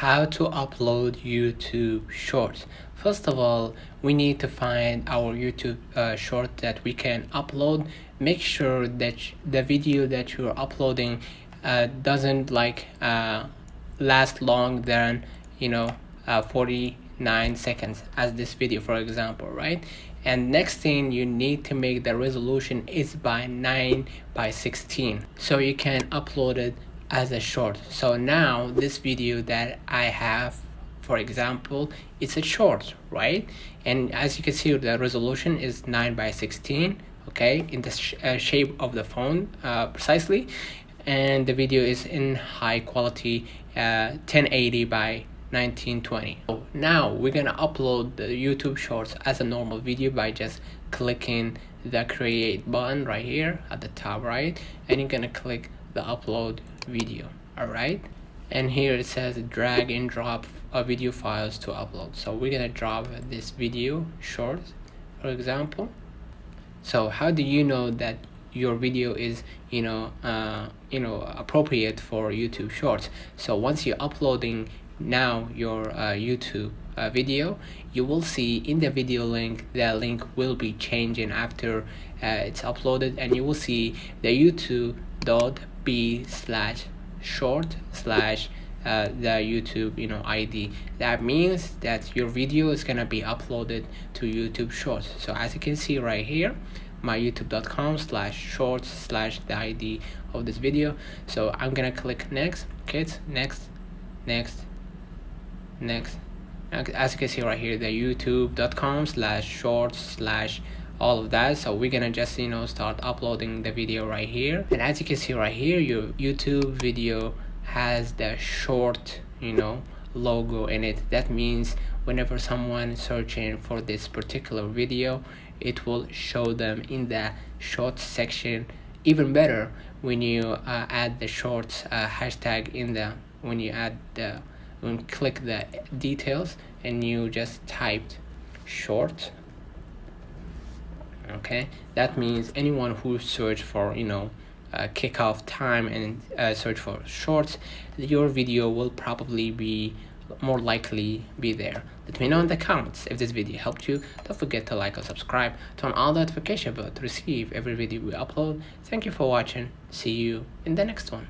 How to upload YouTube Shorts. First of all, we need to find our YouTube short that we can upload. Make sure that the video that you're uploading doesn't last long than 49 seconds, as this video for example, right? And next thing, you need to make the resolution is by 9 by 16 so you can upload it as a short. So now this video that I have, for example, it's a short, right? And as you can see, the resolution is 9 by 16, okay, in the shape of the phone precisely, and the video is in high quality 1080 by 1920. So now we're gonna upload the YouTube shorts as a normal video by just clicking the create button right here at the top right, and you're gonna click the upload video. All right, and here it says drag and drop video files to upload. So we're gonna drop this video short, for example. So how do you know that your video is appropriate for YouTube shorts? So once you're uploading now your YouTube video, you will see in the video link, the link will be changing after it's uploaded, and you will see the youtube.b/short/ the YouTube ID. That means that your video is gonna be uploaded to YouTube Shorts. So as you can see right here, my youtube.com/shorts/ the ID of this video. So I'm gonna click next, kids, next. As you can see right here, the youtube.com/shorts/ all of that. So we're gonna just start uploading the video right here, and as you can see right here, your YouTube video has the short logo in it. That means whenever someone searching for this particular video, it will show them in the shorts section. Even better when you add the shorts hashtag in the click the details and you just typed short. Okay, that means anyone who search for kickoff time and search for shorts, your video will probably be more likely be there. Let me know in the comments if this video helped you. Don't forget to like or subscribe, turn on the notification bell to receive every video we upload. Thank you for watching. See you in the next one.